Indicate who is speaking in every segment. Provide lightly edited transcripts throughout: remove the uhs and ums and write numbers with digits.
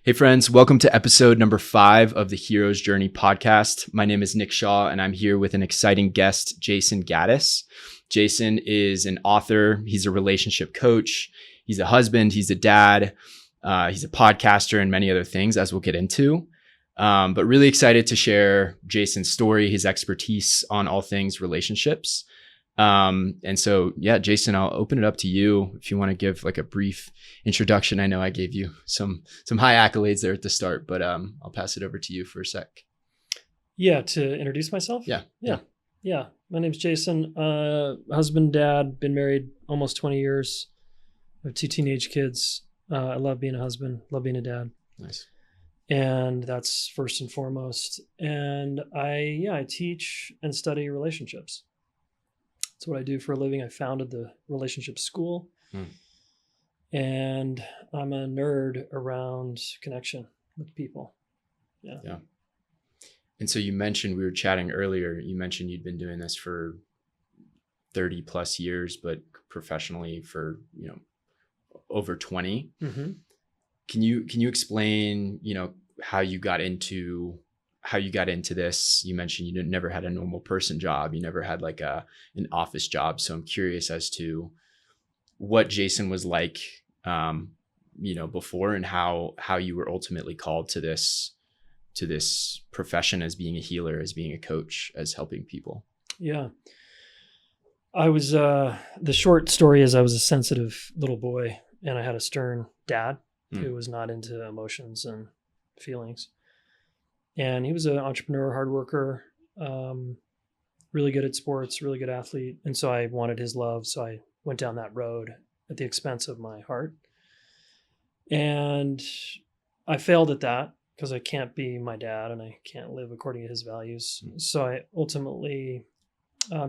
Speaker 1: Hey friends, welcome to episode number 5 of the Hero's Journey podcast. My name is Nick Shaw and I'm here with an exciting guest, Jayson Gaddis. Jayson is an author. He's a relationship coach. He's a husband. He's a dad. He's a podcaster and many other things, as we'll get into. But really excited to share Jayson's story, his expertise on all things relationships. And so, Jayson, I'll open it up to you if you want to give like a brief introduction. I know I gave you some high accolades there at the start, but I'll pass it over to you for a sec.
Speaker 2: Yeah, to introduce myself? Yeah. My name's Jayson, husband, dad, been married almost 20 years. I have 2 teenage kids. I love being a husband, love being a dad.
Speaker 1: Nice.
Speaker 2: And that's first and foremost. And I teach and study relationships. That's what I do for a living. I founded the relationship school. And I'm a nerd around connection with people. Yeah.
Speaker 1: And so you mentioned, we were chatting earlier, you mentioned you'd been doing this for 30 plus years, but professionally for, over 20.
Speaker 2: Mm-hmm.
Speaker 1: Can you explain, how you got into this? You mentioned you never had a normal person job. You never had like an office job. So I'm curious as to what Jayson was like, before, and how you were ultimately called to this profession as being a healer, as being a coach, as helping people.
Speaker 2: Yeah. I was, the short story is I was a sensitive little boy and I had a stern dad who was not into emotions and feelings. And he was an entrepreneur, hard worker, really good at sports, really good athlete. And so I wanted his love. So I went down that road at the expense of my heart. And I failed at that because I can't be my dad and I can't live according to his values. So I ultimately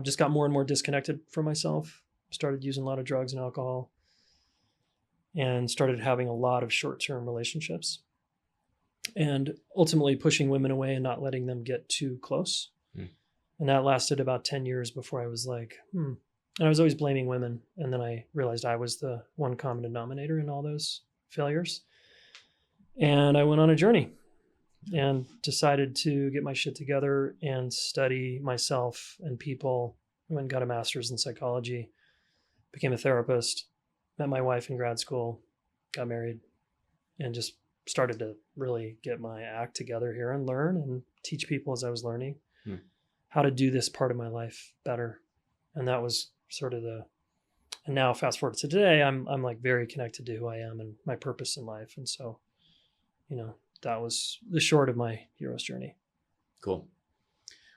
Speaker 2: just got more and more disconnected from myself, started using a lot of drugs and alcohol, and started having a lot of short-term relationships. And ultimately pushing women away and not letting them get too close. And that lasted about 10 years before I was like, And I was always blaming women. And then I realized I was the one common denominator in all those failures. And I went on a journey and decided to get my shit together and study myself and people. I went and got a master's in psychology, became a therapist, met my wife in grad school, got married, and just started to really get my act together here and learn and teach people as I was learning how to do this part of my life better. And that was sort of and now fast forward to today, I'm like very connected to who I am and my purpose in life. And so, that was the short of my hero's journey.
Speaker 1: Cool.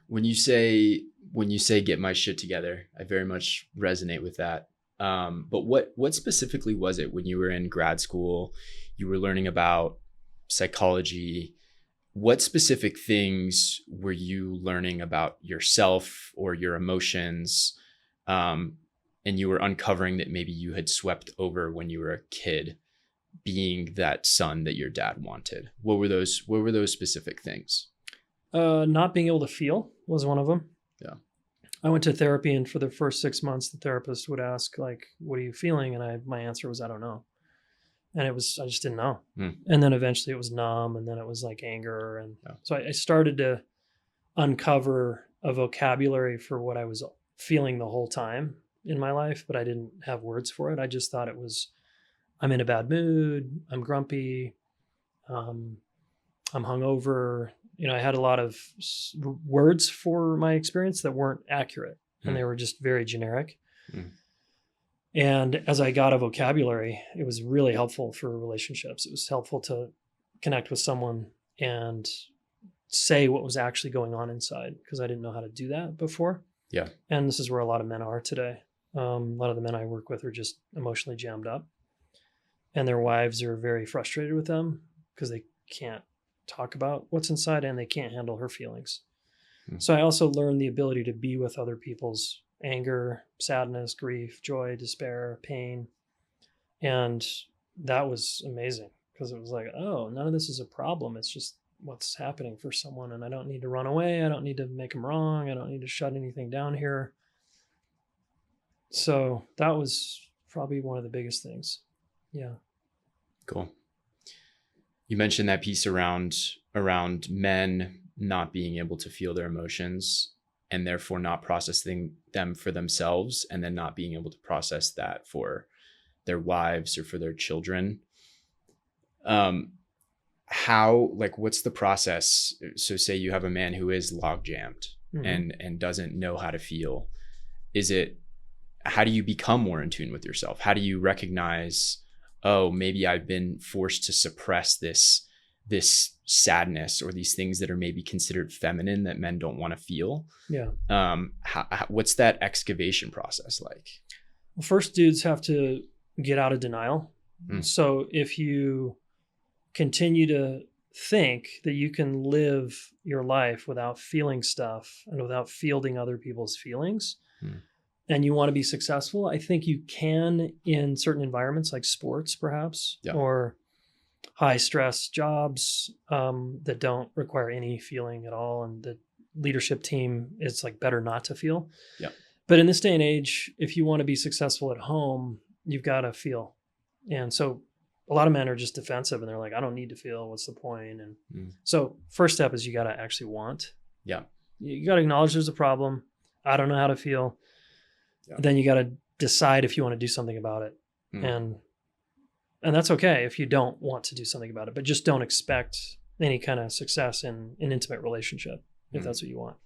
Speaker 1: When you say get my shit together, I very much resonate with that. But what specifically was it when you were in grad school, you were learning about psychology? What specific things were you learning about yourself or your emotions? And you were uncovering that maybe you had swept over when you were a kid, being that son that your dad wanted. What were those specific things?
Speaker 2: Not being able to feel was one of them.
Speaker 1: Yeah.
Speaker 2: I went to therapy, and for the first 6 months, the therapist would ask, like, what are you feeling? And my answer was, I don't know. And I just didn't know. And then eventually it was numb, and then it was like anger. And so I started to uncover a vocabulary for what I was feeling the whole time in my life, but I didn't have words for it. I just thought it was, I'm in a bad mood, I'm grumpy, I'm hungover. I had a lot of words for my experience that weren't accurate, and they were just very generic. And as I got a vocabulary, it was really helpful for relationships. It was helpful to connect with someone and say what was actually going on inside, because I didn't know how to do that before.
Speaker 1: Yeah.
Speaker 2: And this is where a lot of men are today. A lot of the men I work with are just emotionally jammed up, and their wives are very frustrated with them because they can't talk about what's inside and they can't handle her feelings. So I also learned the ability to be with other people's anger, sadness, grief, joy, despair, pain. And that was amazing, because it was like, oh, none of this is a problem. It's just what's happening for someone. And I don't need to run away. I don't need to make them wrong. I don't need to shut anything down here. So that was probably one of the biggest things. Yeah.
Speaker 1: Cool. You mentioned that piece around men not being able to feel their emotions and therefore not processing them for themselves, and then not being able to process that for their wives or for their children. What's the process? So say you have a man who is log jammed and doesn't know how to feel. How do you become more in tune with yourself? How do you recognize, oh, maybe I've been forced to suppress this sadness or these things that are maybe considered feminine that men don't want to feel?
Speaker 2: Yeah.
Speaker 1: What's that excavation process like?
Speaker 2: Well, first, dudes have to get out of denial. So if you continue to think that you can live your life without feeling stuff and without fielding other people's feelings, and you want to be successful, I think you can in certain environments like sports, perhaps, or high stress jobs that don't require any feeling at all. And the leadership team, it's like better not to feel.
Speaker 1: Yeah.
Speaker 2: But in this day and age, if you want to be successful at home, you've got to feel. And so a lot of men are just defensive and they're like, I don't need to feel. What's the point? And so first step is you got to actually want. Yeah. You got to acknowledge there's a problem. I don't know how to feel. Yeah. Then you got to decide if you want to do something about it. And that's okay if you don't want to do something about it, but just don't expect any kind of success in an intimate relationship if that's what you want.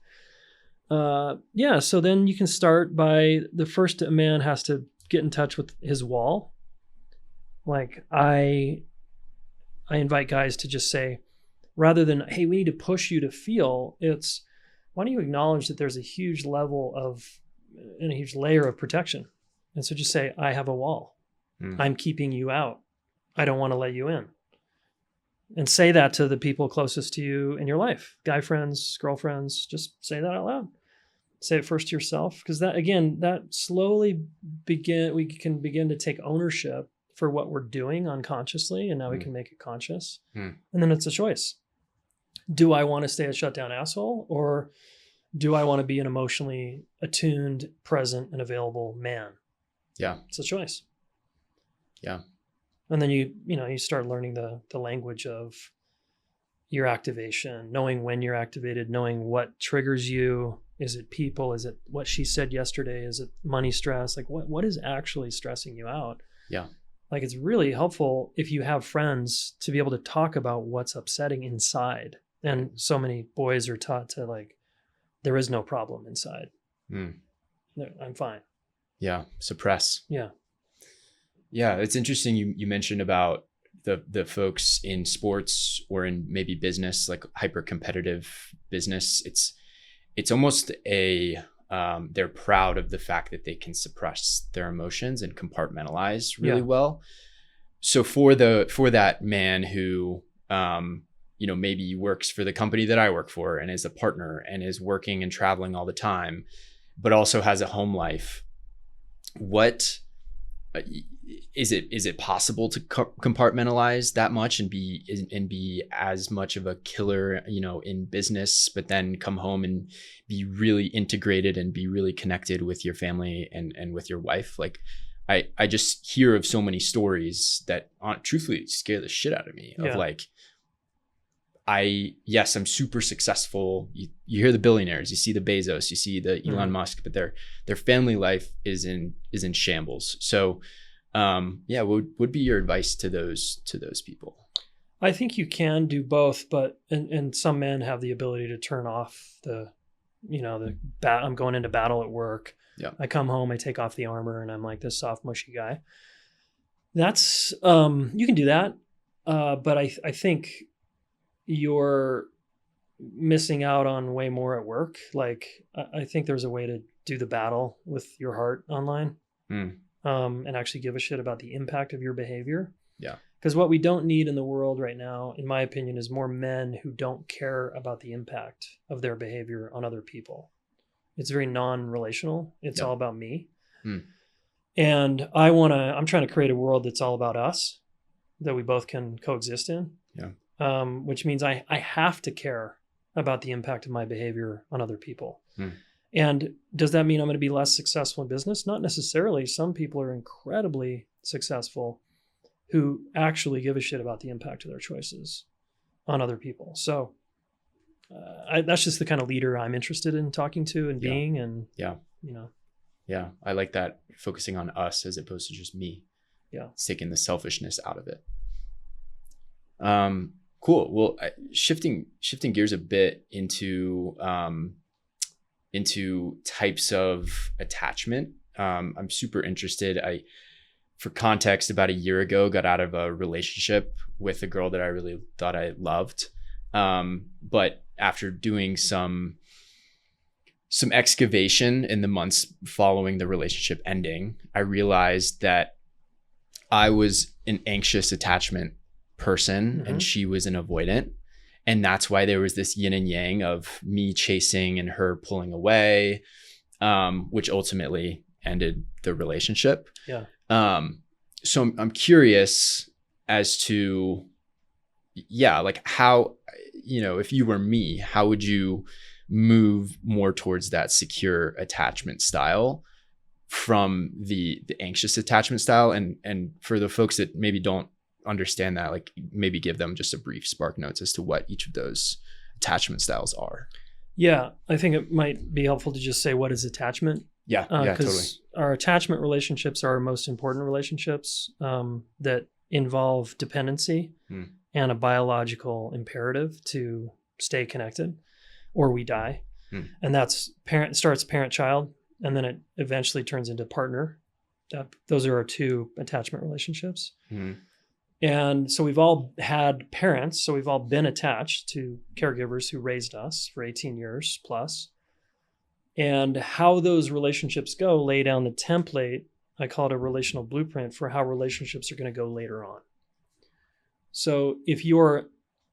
Speaker 2: So then you can start by a man has to get in touch with his wall. Like I invite guys to just say, rather than, hey, we need to push you to feel, it's, why don't you acknowledge that there's a huge level and a huge layer of protection? And so just say, I have a wall. I'm keeping you out. I don't want to let you in. And say that to the people closest to you in your life, guy friends, girlfriends, just say that out loud. Say it first to yourself, because that slowly we can begin to take ownership for what we're doing unconsciously, and now we can make it conscious. And then it's a choice. Do I want to stay a shutdown asshole, or do I want to be an emotionally attuned, present, and available man? Yeah. It's a choice. Yeah. And then you start learning the language of your activation, knowing when you're activated, knowing what triggers you. Is it people? Is it what she said yesterday? Is it money stress? Like what is actually stressing you out? Yeah. Like it's really helpful if you have friends to be able to talk about what's upsetting inside. And so many boys are taught to like, there is no problem inside. I'm fine. Yeah. Suppress. Yeah. Yeah. It's interesting. You mentioned about the folks in sports or in maybe business, like hyper competitive business. It's almost they're proud of the fact that they can suppress their emotions and compartmentalize really well. So for that man who, maybe works for the company that I work for and is a partner and is working and traveling all the time, but also has a home life, what is it possible to compartmentalize that much and be as much of a killer, in business, but then come home and be really integrated and be really connected with your family and with your wife? Like I just hear of so many stories that truthfully scare the shit out of me of like, I'm super successcul. You hear the billionaires, you see the Bezos, you see the Elon Musk, but their family life is in shambles. So, what would be your advice to those people? I think you can do both, but and some men have the ability to turn off I'm going into battle at work. Yeah. I come home, I take off the armor, and I'm like this soft, mushy guy. That's you can do that, but I think you're missing out on way more at work. Like I think there's a way to do the battle with your heart online, and actually give a shit about the impact of your behavior. Yeah. Because what we don't need in the world right now, in my opinion, is more men who don't care about the impact of their behavior on other people. It's very non-relational. It's all about me. And I'm trying to create a world that's all about us, that we both can coexist in. Yeah. Which means I have to care about the impact of my behavior on other people. And does that mean I'm going to be less successful in business? Not necessarily. Some people are incredibly successful who actually give a shit about the impact of their choices on other people. So that's just the kind of leader I'm interested in talking to and being. And,
Speaker 1: Yeah. I like that, focusing on us as opposed to just me.
Speaker 2: Yeah.
Speaker 1: It's taking the selfishness out of it. Cool. Well, shifting gears a bit into types of attachment. I'm super interested. For context, about a year ago, got out of a relationship with a girl that I really thought I loved. But after doing some excavation in the months following the relationship ending, I realized that I was an anxious attachment person and she was an avoidant. And that's why there was this yin and yang of me chasing and her pulling away, which ultimately ended the relationship.
Speaker 2: Yeah.
Speaker 1: So I'm curious as to, like how, if you were me, how would you move more towards that secure attachment style from the anxious attachment style? And for the folks that maybe don't understand that, like maybe give them just a brief spark notes as to what each of those attachment styles are.
Speaker 2: Yeah, I think it might be helpful to just say, what is attachment?
Speaker 1: Yeah, totally.
Speaker 2: Our attachment relationships are our most important relationships that involve dependency and a biological imperative to stay connected or we die. And that's starts parent-child, and then it eventually turns into partner. Those are our two attachment relationships. And so we've all had parents, so we've all been attached to caregivers who raised us for 18 years plus. And how those relationships go, lay down the template, I call it a relational blueprint for how relationships are going to go later on. So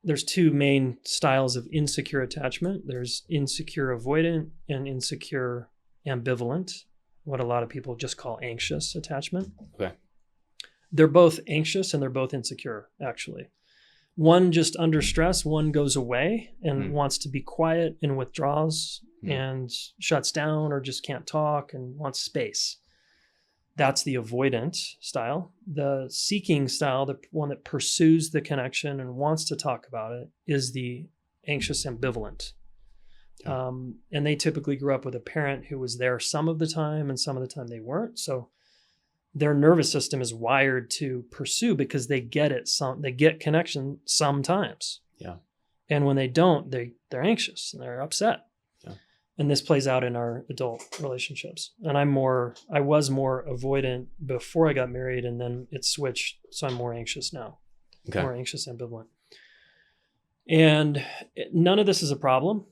Speaker 2: there's two main styles of insecure attachment. There's insecure avoidant and insecure ambivalent, what a lot of people just call anxious attachment.
Speaker 1: Okay.
Speaker 2: They're both anxious and they're both insecure, actually. One just under stress, one goes away and wants to be quiet and withdraws and shuts down or just can't talk and wants space. That's the avoidant style. The seeking style, the one that pursues the connection and wants to talk about it, is the anxious ambivalent. Yeah. And they typically grew up with a parent who was there some of the time and some of the time they weren't. So their nervous system is wired to pursue because they get it. They get connection sometimes.
Speaker 1: Yeah.
Speaker 2: And when they don't, they're anxious and they're upset.
Speaker 1: Yeah.
Speaker 2: And this plays out in our adult relationships. And I was more avoidant before I got married, and then it switched. So I'm more anxious now. Okay. More anxious, ambivalent. And none of this is a problem.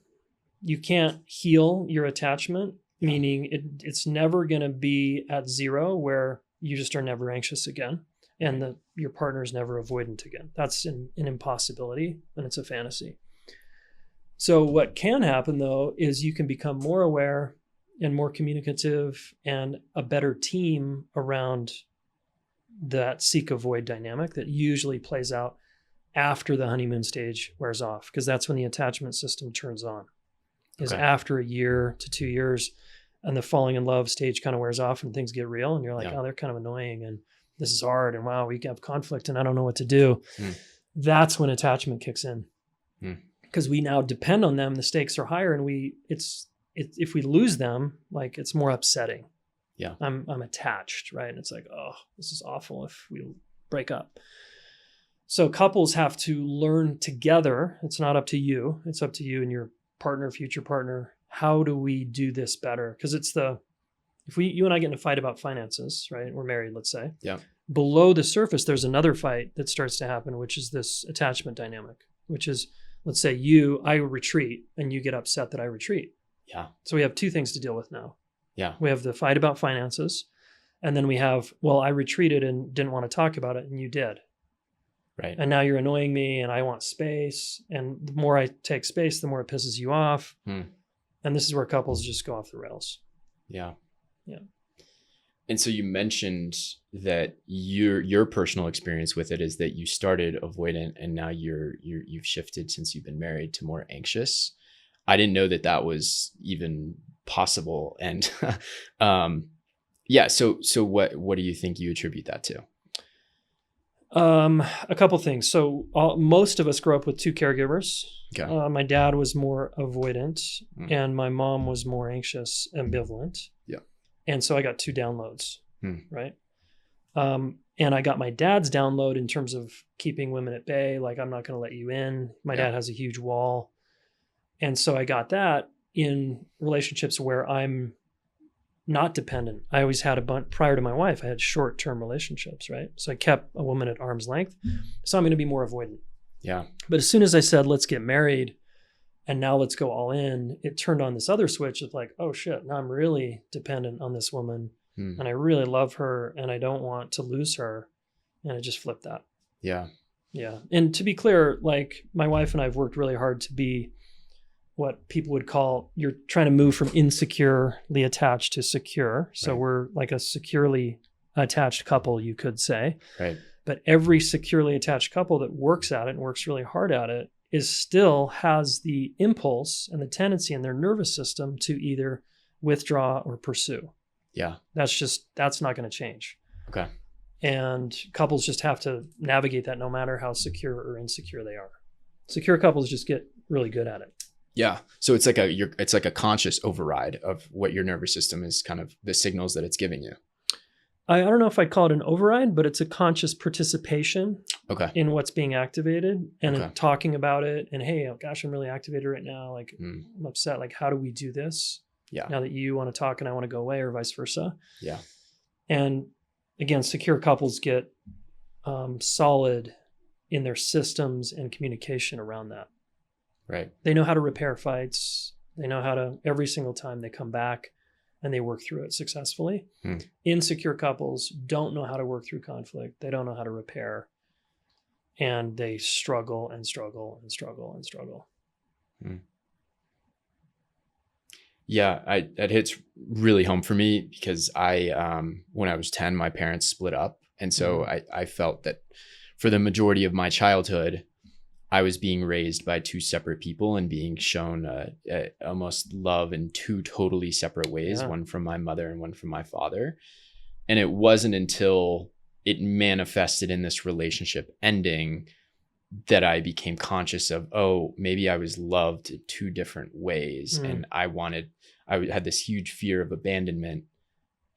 Speaker 2: You can't heal your attachment, meaning it's never going to be at zero where you just are never anxious again and your partner is never avoidant again. That's an impossibility, and it's a fantasy. So what can happen, though, is you can become more aware and more communicative and a better team around that seek-avoid dynamic that usually plays out after the honeymoon stage wears off, because that's when the attachment system turns on. Is after a year to 2 years, and the falling in love stage kind of wears off and things get real, and you're like, oh, they're kind of annoying and this is hard, and wow, we have conflict and I don't know what to do. That's when attachment kicks in, because we now depend on them. The stakes are higher, and if we lose them, like, it's more upsetting. Yeah, I'm attached, right? And it's like, oh, this is awful if we break up. So couples have to learn together. It's not up to you. It's up to you and your partner, future partner. How do we do this better? Because if you and I get in a fight about finances, right? We're married, let's say. Yeah. Below the surface, there's another fight that starts to happen, which is this attachment dynamic, which is, let's say I retreat and you get upset that I retreat. Yeah. So we have two things to deal with now. Yeah. We have the fight about finances, and then we have, I retreated and didn't want to talk about it, and you did. Right. And now you're annoying me and I want space. And the more I take space, the more it pisses you off. And this is where couples just go off the rails. Yeah. Yeah. And so you mentioned that your personal experience with it is that you started avoidant and now you've shifted, since you've been married, to more anxious. I didn't know that was even possible. And so what do you think you attribute that to? A couple things. So most of us grew up with two caregivers.
Speaker 1: Okay.
Speaker 2: My dad was more avoidant
Speaker 1: Mm.
Speaker 2: and my mom was more anxious, ambivalent.
Speaker 1: Yeah.
Speaker 2: And so I got two downloads,
Speaker 1: Mm.
Speaker 2: right? And I got my dad's download in terms of keeping women at bay. Like, I'm not going to let you in. My dad has a huge wall. And so I got that in relationships where I'm not dependent. I always had a bunch prior to my wife. I had short-term relationships, right? So I kept a woman at arm's length. So I'm going to be more avoidant.
Speaker 1: Yeah.
Speaker 2: But as soon as I said, let's get married and now let's go all in, it turned on this other switch of like, oh shit, now I'm really dependent on this woman and I really love her and I don't want to lose her. And I just flipped that.
Speaker 1: Yeah.
Speaker 2: Yeah. And to be clear, like my wife and I have worked really hard to be what people would call, you're trying to move from insecurely attached to secure. So we're like a securely attached couple, you could say.
Speaker 1: Right.
Speaker 2: But every securely attached couple that works at it and works really hard at it is still has the impulse and the tendency in their nervous system to either withdraw or pursue.
Speaker 1: Yeah.
Speaker 2: That's not going to change.
Speaker 1: Okay.
Speaker 2: And couples just have to navigate that no matter how secure or insecure they are. Secure couples just get really good at it.
Speaker 1: Yeah. So it's like a conscious override of what your nervous system is, kind of the signals that it's giving you.
Speaker 2: I don't know if I'd call it an override, but it's a conscious participation in what's being activated and talking about it. And hey, oh gosh, I'm really activated right now. Like I'm upset. Like, how do we do this?
Speaker 1: Yeah.
Speaker 2: Now that you want to talk and I want to go away, or vice versa.
Speaker 1: Yeah.
Speaker 2: And again, secure couples get solid in their systems and communication around that.
Speaker 1: Right.
Speaker 2: They know how to repair fights. They know how to, every single time they come back and they work through it successfully. Insecure couples don't know how to work through conflict. They don't know how to repair. And they struggle and struggle and struggle and struggle.
Speaker 1: Yeah, that hits really home for me because when I was 10, my parents split up. And so I felt that for the majority of my childhood, I was being raised by two separate people and being shown almost love in two totally separate ways, one from my mother and one from my father. And it wasn't until it manifested in this relationship ending that I became conscious of, oh, maybe I was loved two different ways. And I had this huge fear of abandonment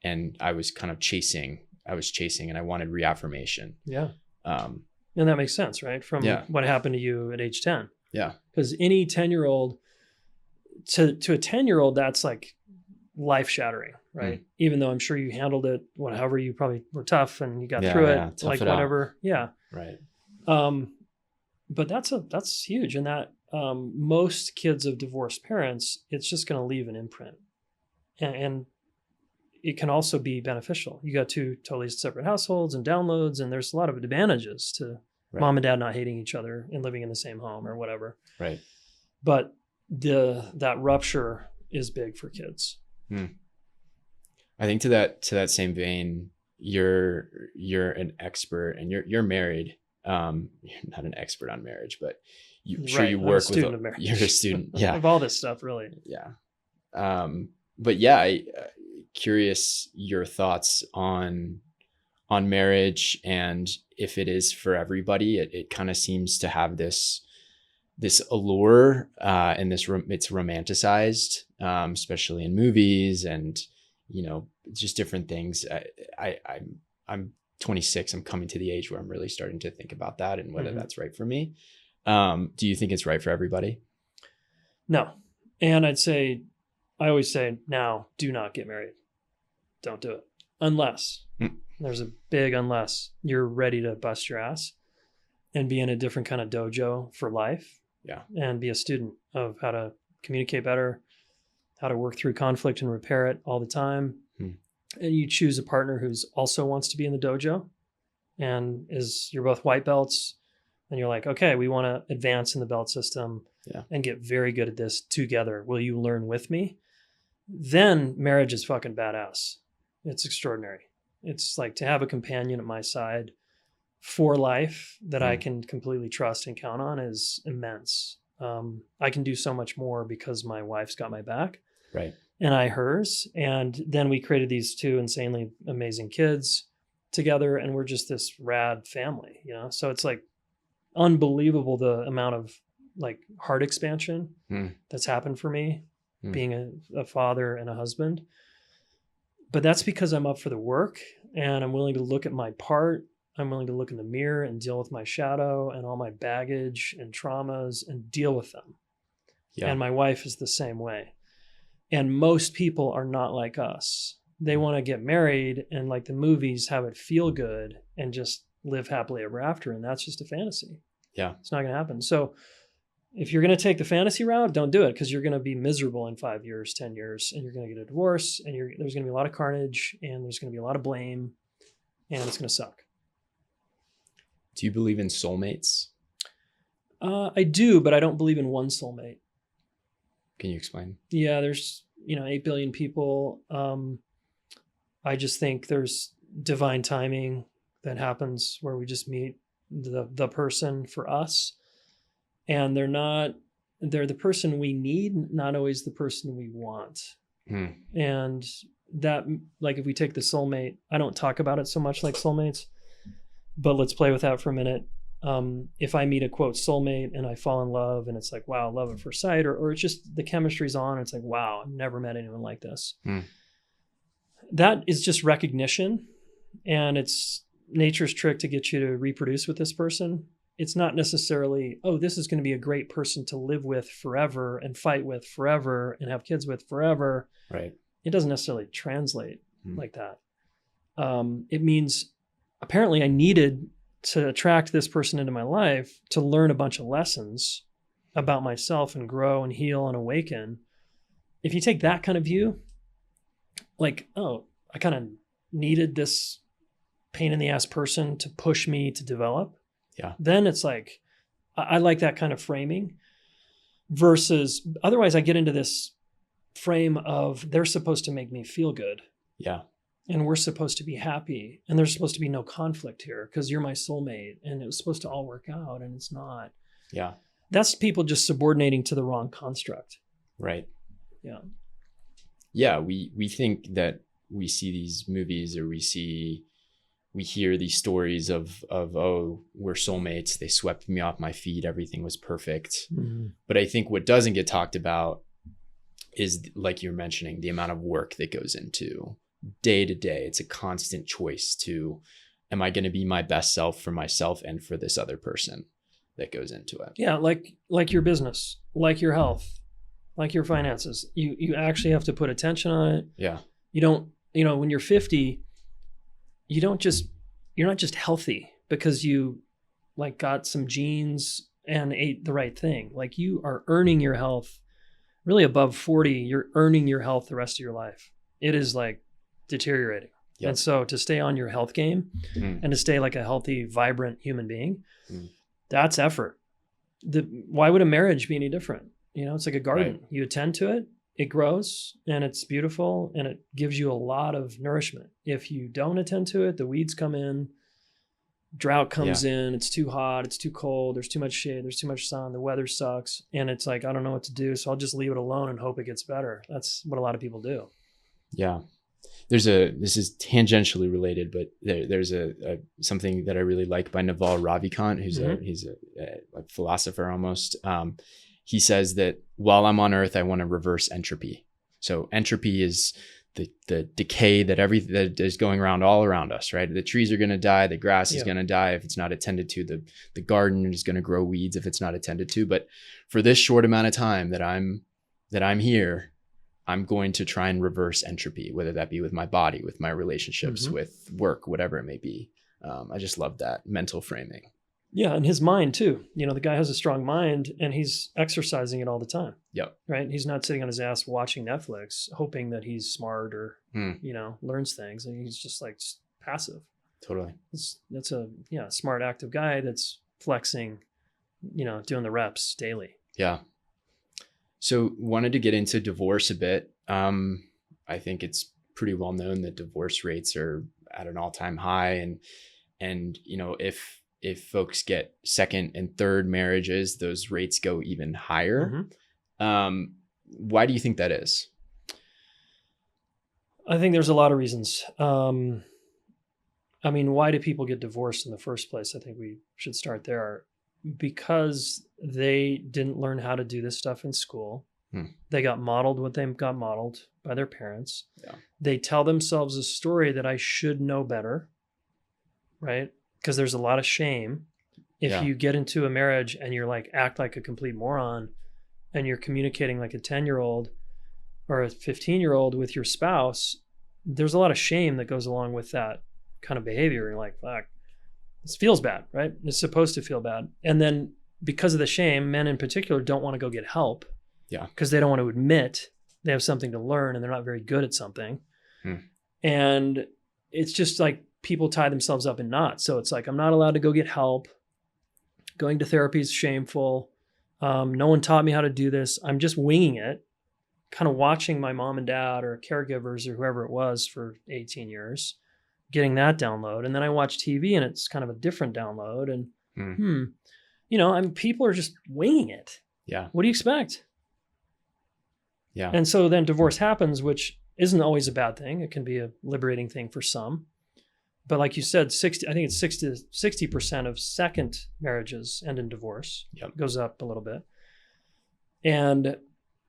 Speaker 1: and I was kind of chasing and I wanted reaffirmation.
Speaker 2: Yeah. And that makes sense, right? From what happened to you at age 10.
Speaker 1: Yeah.
Speaker 2: Because any 10-year-old, to a 10-year-old, that's like life shattering, right? Even though I'm sure you handled it, however, you probably were tough and you got through it, like whatever. Out. Yeah.
Speaker 1: Right.
Speaker 2: But that's huge. And that most kids of divorced parents, it's just going to leave an imprint. And it can also be beneficial. You got two totally separate households and downloads, and there's a lot of advantages to mom and dad not hating each other and living in the same home or whatever.
Speaker 1: Right.
Speaker 2: But that rupture is big for kids.
Speaker 1: I think to that same vein, you're an expert and you're married. You're not an expert on marriage, but you work with you're a student. Yeah.
Speaker 2: Of all this stuff, really.
Speaker 1: Yeah. But yeah, curious your thoughts on marriage and if it is for everybody. It kind of seems to have this allure and it's romanticized, especially in movies and just different things. I'm 26. I'm coming to the age where I'm really starting to think about that and whether that's right for me. Do you think it's right for everybody?
Speaker 2: No. And I always say now, do not get married. Don't do it. Unless, there's a big unless, you're ready to bust your ass and be in a different kind of dojo for life.
Speaker 1: Yeah.
Speaker 2: And be a student of how to communicate better, how to work through conflict and repair it all the time. And you choose a partner who's also wants to be in the dojo and you're both white belts and you're like, okay, we want to advance in the belt system and get very good at this together. Will you learn with me? Then marriage is fucking badass. It's extraordinary. It's like to have a companion at my side for life that I can completely trust and count on is immense. I can do so much more because my wife's got my back. Right. And I hers. And then we created these two insanely amazing kids together and we're just this rad family, So it's like unbelievable the amount of like heart expansion that's happened for me being a father and a husband. But that's because I'm up for the work and I'm willing to look at my part. I'm willing to look in the mirror and deal with my shadow and all my baggage and traumas and deal with them. Yeah. And my wife is the same way. And most people are not like us. They want to get married and like the movies have it feel good and just live happily ever after. And that's just a fantasy.
Speaker 1: Yeah.
Speaker 2: It's not going to happen. So if you're going to take the fantasy route, don't do it because you're going to be miserable in 5 years, 10 years, and you're going to get a divorce and there's going to be a lot of carnage and there's going to be a lot of blame and it's going to suck.
Speaker 1: Do you believe in soulmates?
Speaker 2: I do, but I don't believe in one soulmate.
Speaker 1: Can you explain?
Speaker 2: Yeah, there's 8 billion people. I just think there's divine timing that happens where we just meet the person for us, and they're the person we need, not always the person we want. And that, like, if we take the soulmate, I don't talk about it so much like soulmates, but let's play with that for a minute. If I meet a quote soulmate and I fall in love and it's like, wow, love at first sight, or it's just the chemistry's on. It's like, wow, I've never met anyone like this. That is just recognition, and it's nature's trick to get you to reproduce with this person. It's not necessarily, oh, this is going to be a great person to live with forever and fight with forever and have kids with forever.
Speaker 1: Right.
Speaker 2: It doesn't necessarily translate like that. It means apparently I needed to attract this person into my life to learn a bunch of lessons about myself and grow and heal and awaken. If you take that kind of view, like, oh, I kind of needed this pain in the ass person to push me to develop.
Speaker 1: Yeah.
Speaker 2: Then it's like, I like that kind of framing versus otherwise I get into this frame of they're supposed to make me feel good.
Speaker 1: Yeah.
Speaker 2: And we're supposed to be happy and there's supposed to be no conflict here because you're my soulmate and it was supposed to all work out and it's not.
Speaker 1: Yeah.
Speaker 2: That's people just subordinating to the wrong construct.
Speaker 1: Right.
Speaker 2: Yeah.
Speaker 1: Yeah. We think that we see these movies or we hear these stories of, oh, we're soulmates. They swept me off my feet. Everything was perfect. But I think what doesn't get talked about is, like you're mentioning, the amount of work that goes into day to day. It's a constant choice to, am I going to be my best self for myself and for this other person that goes into it? Yeah.
Speaker 2: Like your business, like your health, like your finances, you actually have to put attention on it.
Speaker 1: Yeah.
Speaker 2: You don't, when you're 50, you're not just healthy because you like got some genes and ate the right thing. Like you are earning your health really above 40. You're earning your health the rest of your life. It is like deteriorating. Yep. And so to stay on your health game and to stay like a healthy, vibrant human being, that's effort. Why would a marriage be any different? It's like a garden. Right. You attend to it, it grows and it's beautiful and it gives you a lot of nourishment. If you don't attend to it, the weeds come in, drought comes in, it's too hot, it's too cold, there's too much shade, there's too much sun, the weather sucks. And it's like, I don't know what to do. So I'll just leave it alone and hope it gets better. That's what a lot of people do.
Speaker 1: Yeah. This is tangentially related, but there's something that I really like by Naval Ravikant, who's he's a philosopher almost. He says that while I'm on Earth, I want to reverse entropy. So entropy is the decay that is going around all around us, right? The trees are going to die, the grass is going to die if it's not attended to, the garden is going to grow weeds if it's not attended to. But for this short amount of time that I'm here, I'm going to try and reverse entropy, whether that be with my body, with my relationships, with work, whatever it may be. I just love that mental framing.
Speaker 2: Yeah. And his mind too. The guy has a strong mind and he's exercising it all the time.
Speaker 1: Yep.
Speaker 2: Right. He's not sitting on his ass watching Netflix, hoping that he's smart or, learns things. And he's just like passive.
Speaker 1: Totally.
Speaker 2: That's a smart, active guy that's flexing, doing the reps daily.
Speaker 1: Yeah. So wanted to get into divorce a bit. I think it's pretty well known that divorce rates are at an all-time high. And if folks get second and third marriages, those rates go even higher. Why do you think that is?
Speaker 2: I think there's a lot of reasons. I I mean, why do people get divorced in the first place? I think we should start there. Because they didn't learn how to do this stuff in school. They got modeled what they got modeled by their parents.
Speaker 1: Yeah.
Speaker 2: They tell themselves a story that I should know better, right? Because there's a lot of shame. If you get into a marriage and you're like, act like a complete moron and you're communicating like a 10-year-old or a 15-year-old with your spouse, there's a lot of shame that goes along with that kind of behavior. You're like, fuck, this feels bad, right? It's supposed to feel bad. And then because of the shame, men in particular don't want to go get help.
Speaker 1: Yeah.
Speaker 2: Because they don't want to admit they have something to learn and they're not very good at something. And it's just like people tie themselves up in knots. So it's like, I'm not allowed to go get help. Going to therapy is shameful. No one taught me how to do this. I'm just winging it, kind of watching my mom and dad or caregivers or whoever it was for 18 years, getting that download. And then I watch TV and it's kind of a different download. And you know, I mean, people are just winging it.
Speaker 1: Yeah.
Speaker 2: What do you expect?
Speaker 1: Yeah.
Speaker 2: And so then divorce happens, which isn't always a bad thing. It can be a liberating thing for some. But like you said, 60% of second marriages end in divorce.
Speaker 1: Yep.
Speaker 2: It goes up a little bit. And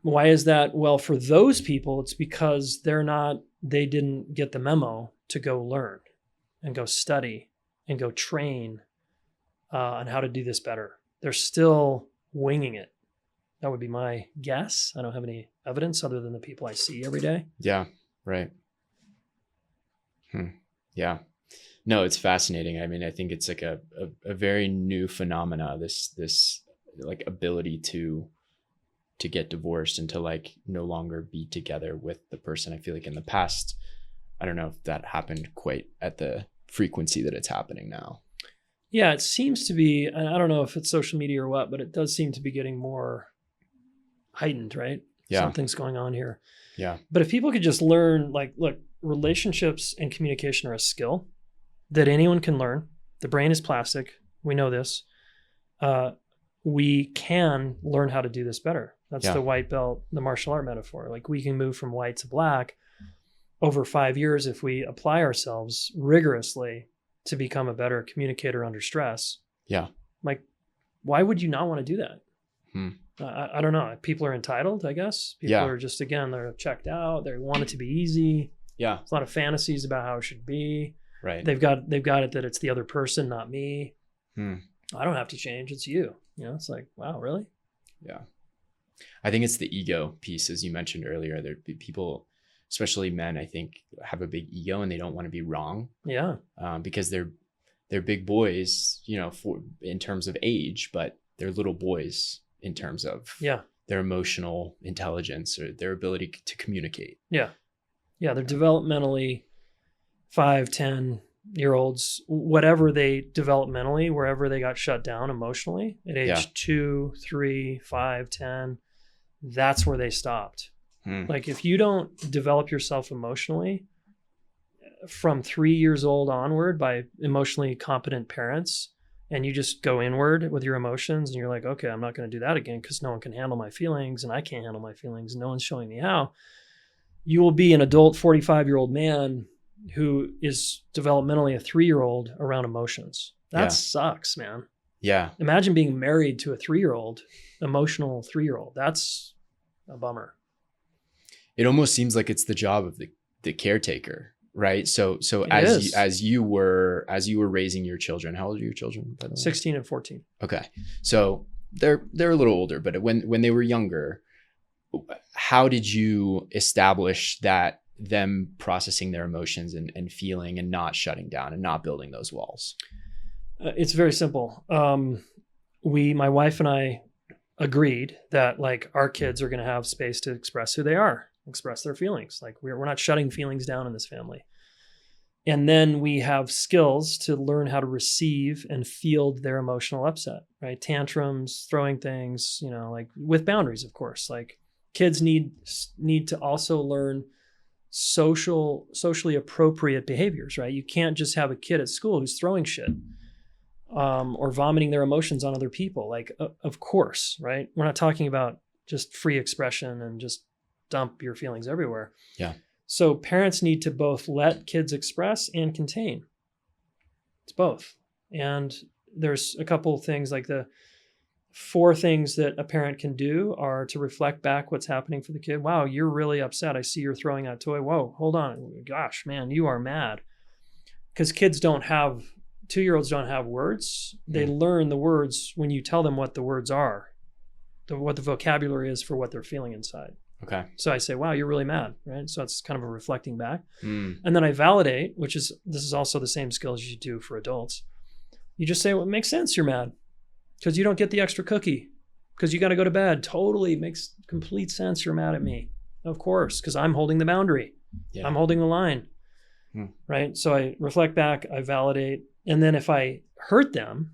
Speaker 2: why is that? Well, for those people, it's because they didn't get the memo to go learn and go study and go train on how to do this better. They're still winging it. That would be my guess. I don't have any evidence other than the people I see every day.
Speaker 1: Yeah. Right. Yeah. No, it's fascinating. I mean, I think it's like a very new phenomena, this like ability to get divorced and to like no longer be together with the person. I feel like in the past, I don't know if that happened quite at the frequency that it's happening now.
Speaker 2: Yeah, it seems to be, and I don't know if it's social media or what, but it does seem to be getting more heightened, right?
Speaker 1: Yeah.
Speaker 2: Something's going on here.
Speaker 1: Yeah.
Speaker 2: But if people could just learn, like, look, relationships and communication are a skill that anyone can learn. The brain is plastic. We know this. We can learn how to do this better. That's the white belt, the martial art metaphor. Like we can move from white to black over 5 years if we apply ourselves rigorously to become a better communicator under stress.
Speaker 1: Yeah.
Speaker 2: Like, why would you not want to do that? I don't know. People are entitled, I guess. People are just, again, they're checked out. They want it to be easy.
Speaker 1: Yeah.
Speaker 2: There's a lot of fantasies about how it should be.
Speaker 1: Right.
Speaker 2: They've got it that it's the other person, not me. I don't have to change. It's you. You know, it's like, wow, really?
Speaker 1: Yeah. I think it's the ego piece, as you mentioned earlier. There people, especially men, I think, have a big ego and they don't want to be wrong.
Speaker 2: Yeah.
Speaker 1: Because they're big boys, you know, in terms of age, but they're little boys in terms of their emotional intelligence or their ability to communicate.
Speaker 2: Yeah. Yeah. They're developmentally 5, 10-year-olds, whatever they developmentally, wherever they got shut down emotionally at age 2, 3, 5, 10, that's where they stopped. Like if you don't develop yourself emotionally from 3 years old onward by emotionally competent parents, and you just go inward with your emotions and you're like, okay, I'm not going to do that again because no one can handle my feelings and I can't handle my feelings. No one's showing me how. You will be an adult 45-year-old man who is developmentally a 3-year-old around emotions. That sucks, man.
Speaker 1: Yeah.
Speaker 2: Imagine being married to a 3-year-old, emotional 3-year-old. That's a bummer.
Speaker 1: It almost seems like it's the job of the caretaker, right? So as you were raising your children, how old are your children, by the way?
Speaker 2: 16 and 14.
Speaker 1: Okay. So they're a little older, but when they were younger, how did you establish that them processing their emotions and feeling and not shutting down and not building those walls?
Speaker 2: It's very simple. My wife and I agreed that like our kids are going to have space to express who they are, express their feelings. Like we're not shutting feelings down in this family. And then we have skills to learn how to receive and field their emotional upset, right? Tantrums, throwing things, you know, like with boundaries, of course. Like kids need to also learn socially appropriate behaviors, right? You can't just have a kid at school who's throwing shit or vomiting their emotions on other people. Like, of course, right? We're not talking about just free expression and just dump your feelings everywhere.
Speaker 1: Yeah.
Speaker 2: So parents need to both let kids express and contain. It's both. And there's a couple things, like the 4 things that a parent can do are to reflect back what's happening for the kid. Wow, you're really upset. I see you're throwing that toy. Whoa, hold on. Gosh, man, you are mad. Because kids don't have, 2-year-olds don't have words. They learn the words when you tell them what the words are, what the vocabulary is for what they're feeling inside.
Speaker 1: Okay.
Speaker 2: So I say, wow, you're really mad, right? So it's kind of a reflecting back. And then I validate, this is also the same skills you do for adults. You just say, well, it makes sense you're mad because you don't get the extra cookie because you got to go to bed. Totally makes complete sense you're mad at me. Of course, because I'm holding the boundary. Yeah. I'm holding the line, right? So I reflect back, I validate. And then if I hurt them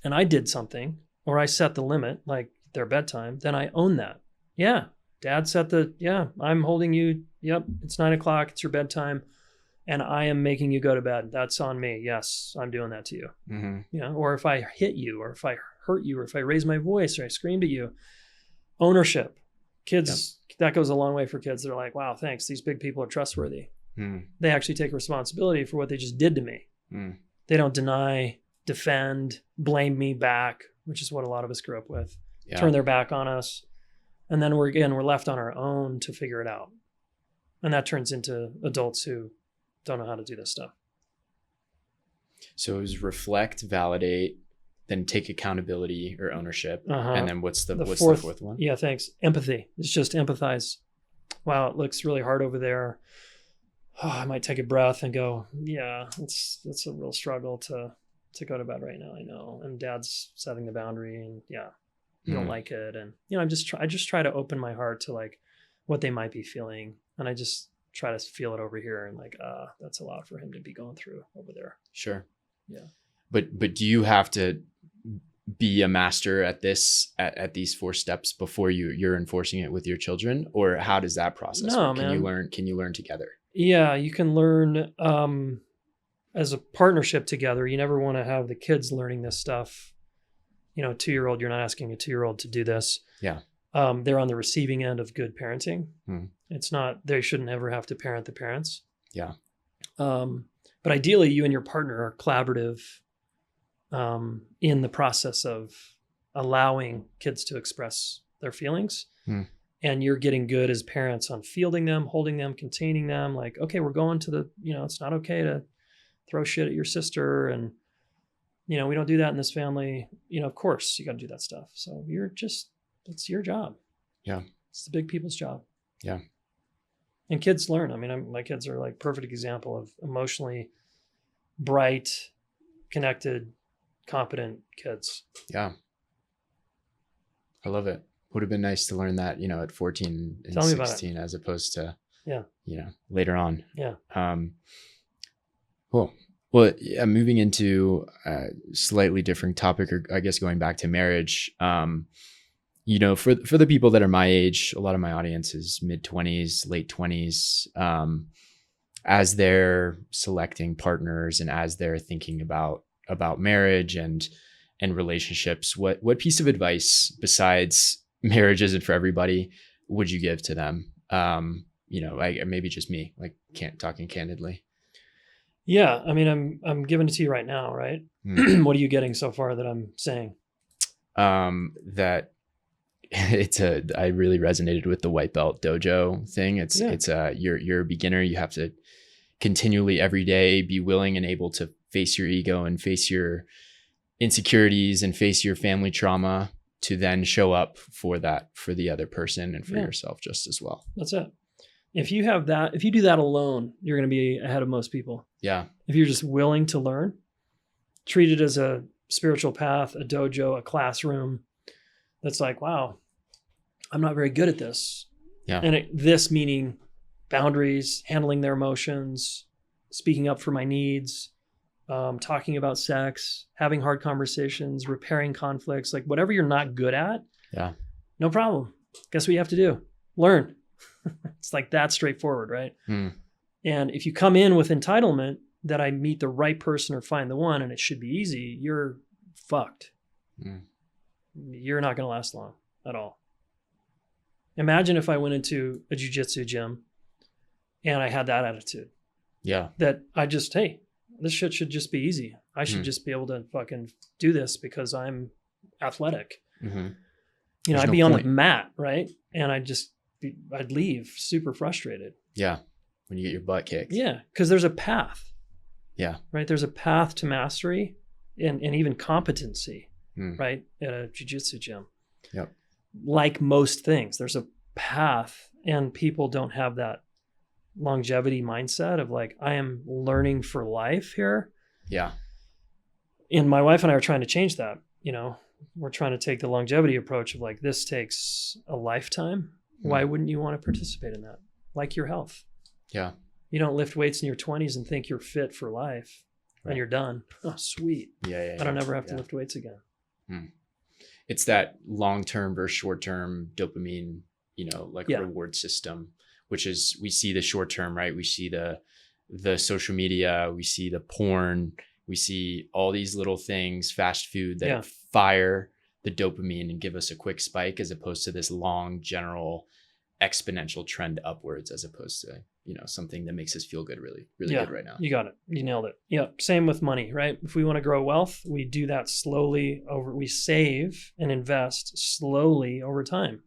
Speaker 2: and I did something or I set the limit, like their bedtime, then I own that. Yeah. Dad set I'm holding you. Yep. It's 9:00. It's your bedtime. And I am making you go to bed. That's on me. Yes. I'm doing that to you. Or if I hit you, or if I hurt you, or if I raise my voice, or I screamed at you, ownership. Kids, that goes a long way for kids. They're like, wow, thanks. These big people are trustworthy. They actually take responsibility for what they just did to me. They don't deny, defend, blame me back, which is what a lot of us grew up with. Turn their back on us. And then we're left on our own to figure it out. And that turns into adults who don't know how to do this stuff.
Speaker 1: So it was reflect, validate, then take accountability or ownership. And then what's the fourth one?
Speaker 2: Yeah, thanks. Empathy. It's just empathize. Wow, it looks really hard over there. Oh, I might take a breath and go, yeah, it's a real struggle to go to bed right now. I know. And Dad's setting the boundary, and you don't like it. And, I just try to open my heart to like what they might be feeling. And I just try to feel it over here and like, that's a lot for him to be going through over there.
Speaker 1: Sure.
Speaker 2: Yeah.
Speaker 1: But do you have to be a master at this, at these 4 steps before you're enforcing it with your children? Or how does that process work? Can you learn together?
Speaker 2: Yeah, you can learn as a partnership together. You never want to have the kids learning this stuff. 2-year-old, you're not asking a 2-year-old to do this.
Speaker 1: Yeah.
Speaker 2: They're on the receiving end of good parenting. It's not, they shouldn't ever have to parent the parents.
Speaker 1: Yeah.
Speaker 2: But ideally, you and your partner are collaborative in the process of allowing kids to express their feelings. And you're getting good as parents on fielding them, holding them, containing them. Like, okay, we're going to it's not okay to throw shit at your sister. And, we don't do that in this family. Of course you got to do that stuff. So it's your job.
Speaker 1: Yeah.
Speaker 2: It's the big people's job.
Speaker 1: Yeah.
Speaker 2: And kids learn. My kids are like perfect example of emotionally bright, connected, competent kids.
Speaker 1: Yeah. I love it. Would have been nice to learn that, at 14 and 16 as opposed to, later on.
Speaker 2: Yeah.
Speaker 1: Cool. Well, moving into a slightly different topic, or I guess going back to marriage, for the people that are my age, a lot of my audience is mid-20s, late 20s, as they're selecting partners and as they're thinking about marriage and relationships, what piece of advice besides marriage isn't for everybody would you give to them? Maybe just me, like talking candidly.
Speaker 2: Yeah. I'm giving it to you right now, right? What are you getting so far that I'm saying?
Speaker 1: That I really resonated with the white belt dojo thing. You're a beginner. You have to continually every day be willing and able to face your ego and face your insecurities and face your family trauma to then show up for the other person and for yourself just as well.
Speaker 2: That's it. If you do that alone, you're going to be ahead of most people.
Speaker 1: Yeah.
Speaker 2: If you're just willing to learn, treat it as a spiritual path, a dojo, a classroom. That's like, wow, I'm not very good at this.
Speaker 1: Yeah.
Speaker 2: And this meaning boundaries, handling their emotions, speaking up for my needs, talking about sex, having hard conversations, repairing conflicts, like whatever you're not good at.
Speaker 1: Yeah.
Speaker 2: No problem. Guess what you have to do? Learn. It's like that straightforward, right? And if you come in with entitlement that I meet the right person or find the one and it should be easy, you're fucked. You're not going to last long at all. Imagine if I went into a jiu-jitsu gym and I had that attitude.
Speaker 1: Yeah.
Speaker 2: That I just, hey, this shit should just be easy. I should just be able to fucking do this because I'm athletic.
Speaker 1: Mm-hmm.
Speaker 2: You know, I'd be on the mat, right? And I'd leave super frustrated.
Speaker 1: Yeah. When you get your butt kicked.
Speaker 2: Yeah. Because there's a path.
Speaker 1: Yeah.
Speaker 2: Right. There's a path to mastery and even competency, right? At a jiu-jitsu gym.
Speaker 1: Yep.
Speaker 2: Like most things, there's a path, and people don't have that longevity mindset of like, I am learning for life here.
Speaker 1: Yeah.
Speaker 2: And my wife and I are trying to change that. You know, we're trying to take the longevity approach of like, this takes a lifetime. Why wouldn't you want to participate in that? Like your health.
Speaker 1: Yeah.
Speaker 2: You don't lift weights in your 20s and think you're fit for life and you're done. Oh, sweet.
Speaker 1: Yeah.
Speaker 2: I don't ever have to lift weights again.
Speaker 1: It's that long-term versus short-term dopamine, you know, like reward system, which is, we see the short-term, right? We see the social media, we see the porn, we see all these little things, fast food that fire the dopamine and give us a quick spike, as opposed to this long, general, exponential trend upwards, as opposed to, you know, something that makes us feel good, really good right now.
Speaker 2: You got it. You nailed it. Yeah. Same with money, right? If we want to grow wealth, we do that slowly we save and invest slowly over time.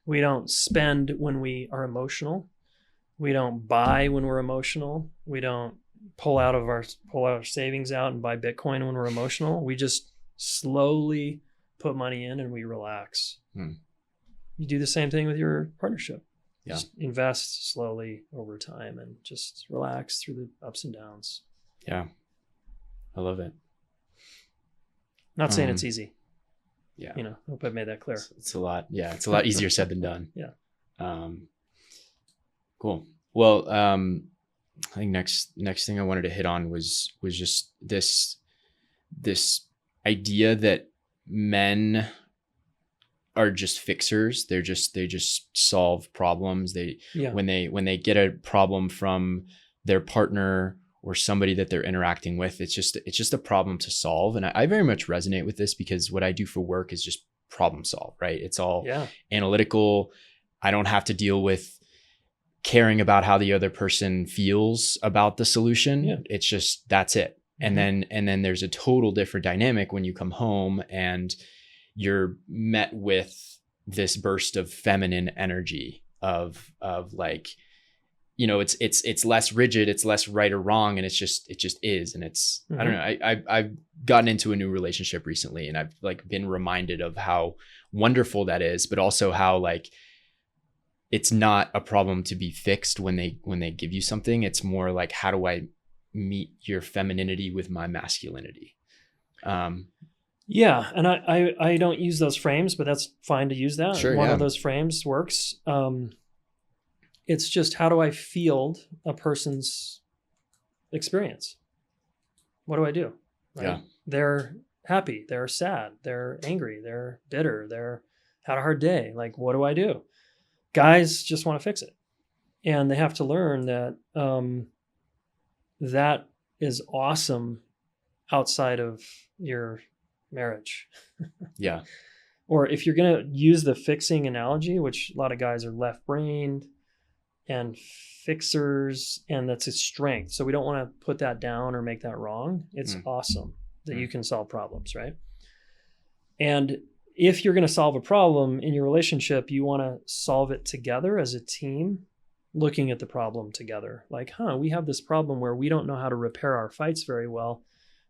Speaker 2: We don't spend when we are emotional. We don't buy when we're emotional. We don't pull our savings out and buy Bitcoin when we're emotional. We just slowly put money in and we relax. You do the same thing with your partnership.
Speaker 1: Yeah.
Speaker 2: Just invest slowly over time and just relax through the ups and downs.
Speaker 1: Yeah. I love it.
Speaker 2: Not saying it's easy.
Speaker 1: Yeah.
Speaker 2: You know, hope I've made that clear.
Speaker 1: It's a lot. Yeah. It's a lot easier said than done.
Speaker 2: Yeah.
Speaker 1: Cool. Well, I think next thing I wanted to hit on was just this idea that men are just fixers. They just solve problems. When they get a problem from their partner or somebody that they're interacting with, it's just a problem to solve. And I very much resonate with this, because what I do for work is just problem solve, right? It's all analytical. I don't have to deal with caring about how the other person feels about the solution. Yeah. It's just, that's it. And then there's a total different dynamic when you come home and you're met with this burst of feminine energy of like, you know, it's less rigid, it's less right or wrong. And it just is. And it's, I don't know, I've gotten into a new relationship recently, and I've like been reminded of how wonderful that is, but also how like, it's not a problem to be fixed when they give you something. It's more like, how do I meet your femininity with my masculinity?
Speaker 2: Yeah. And I don't use those frames, but that's fine to use that.
Speaker 1: Sure,
Speaker 2: One of those frames works. It's just, how do I field a person's experience? What do I do? Right? Yeah. They're happy. They're sad. They're angry. They're bitter. They're had a hard day. Like, what do I do? Guys just want to fix it. And they have to learn that that is awesome outside of your marriage.
Speaker 1: Yeah.
Speaker 2: Or if you're going to use the fixing analogy, which a lot of guys are left-brained and fixers, and that's a strength. So we don't want to put that down or make that wrong. It's awesome that you can solve problems, right? And if you're going to solve a problem in your relationship, you want to solve it together as a team, looking at the problem together. Like, we have this problem where we don't know how to repair our fights very well.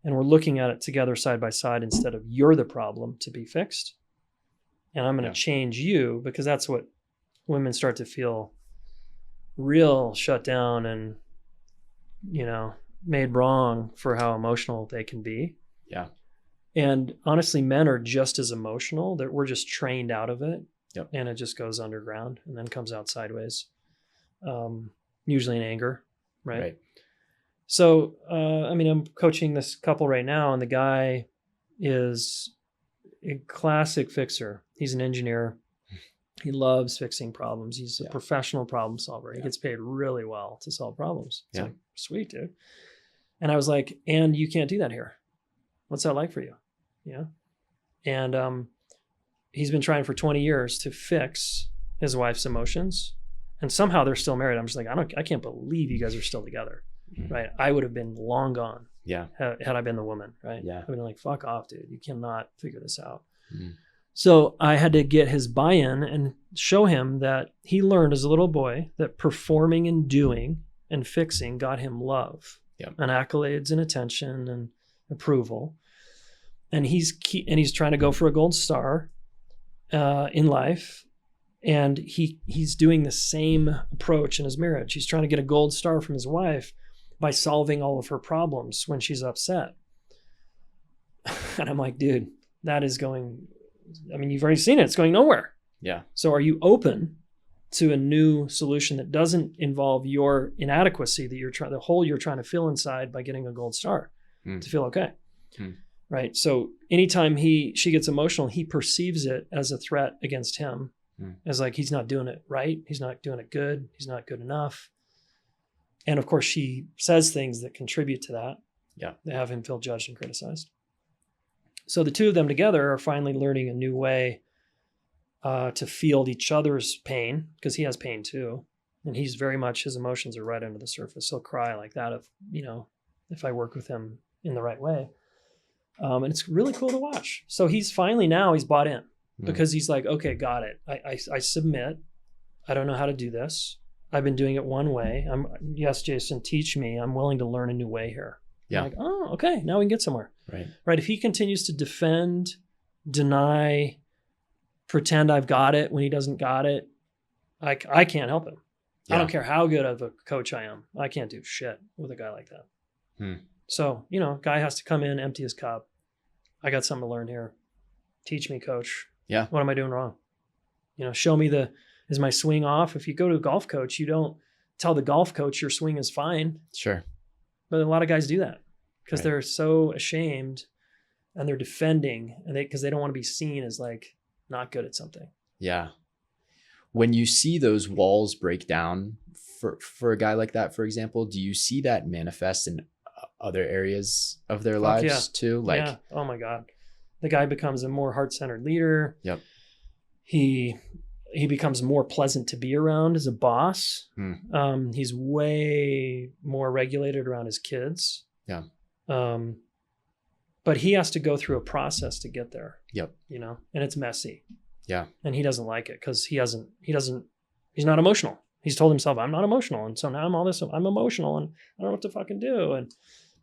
Speaker 2: And we're looking at it together side by side, instead of you're the problem to be fixed. And I'm going to change you, because that's what women start to feel real shut down and, you know, made wrong for how emotional they can be.
Speaker 1: Yeah.
Speaker 2: And honestly, men are just as emotional. That we're just trained out of it.
Speaker 1: Yep.
Speaker 2: And it just goes underground and then comes out sideways. Usually in anger, right? So, I mean, I'm coaching this couple right now, and the guy is a classic fixer. He's an engineer. He loves fixing problems. He's a professional problem solver. He gets paid really well to solve problems. It's like, sweet, dude. And I was like, and you can't do that here. What's that like for you? Yeah. And he's been trying for 20 years to fix his wife's emotions, and somehow they're still married. I'm just like, I can't believe you guys are still together. Right. I would have been long gone.
Speaker 1: Yeah.
Speaker 2: Had I been the woman, right?
Speaker 1: Yeah.
Speaker 2: I'd been like, fuck off, dude. You cannot figure this out.
Speaker 1: Mm.
Speaker 2: So I had to get his buy-in and show him that he learned as a little boy that performing and doing and fixing got him love and accolades and attention and approval. And he's trying to go for a gold star in life. And he's doing the same approach in his marriage. He's trying to get a gold star from his wife by solving all of her problems when she's upset. And I'm like, dude, that is going, I mean, you've already seen it. It's going nowhere.
Speaker 1: Yeah.
Speaker 2: So are you open to a new solution that doesn't involve your inadequacy that the hole you're trying to fill inside by getting a gold star to feel okay? Right. So anytime she gets emotional, he perceives it as a threat against him, as like, he's not doing it right. He's not doing it good. He's not good enough. And of course she says things that contribute to that.
Speaker 1: Yeah.
Speaker 2: They have him feel judged and criticized. So the two of them together are finally learning a new way to feel each other's pain, because he has pain too. And he's very much, his emotions are right under the surface. He'll cry like that if I work with him in the right way. And it's really cool to watch. So he's bought in because he's like, okay, got it. I submit. I don't know how to do this. I've been doing it one way. Yes, Jayson, teach me. I'm willing to learn a new way here. Yeah. I'm like, oh, okay. Now we can get somewhere. Right. If he continues to defend, deny, pretend I've got it when he doesn't got it, I can't help him. Yeah. I don't care how good of a coach I am. I can't do shit with a guy like that. So, guy has to come in, empty his cup. I got something to learn here. Teach me, coach. Yeah. What am I doing wrong? Show me is my swing off? If you go to a golf coach, you don't tell the golf coach your swing is fine.
Speaker 1: Sure.
Speaker 2: But a lot of guys do that because they're so ashamed and they're defending because they don't want to be seen as like not good at something.
Speaker 1: Yeah. When you see those walls break down for a guy like that, for example, do you see that manifest in other areas of their lives too? Like,
Speaker 2: oh my God, the guy becomes a more heart-centered leader.
Speaker 1: Yep.
Speaker 2: He becomes more pleasant to be around as a boss. He's way more regulated around his kids. Yeah. But he has to go through a process to get there. Yep. And it's messy. Yeah. And he doesn't like it because he's not emotional. He's told himself, I'm not emotional. And so now I'm emotional and I don't know what to fucking do. And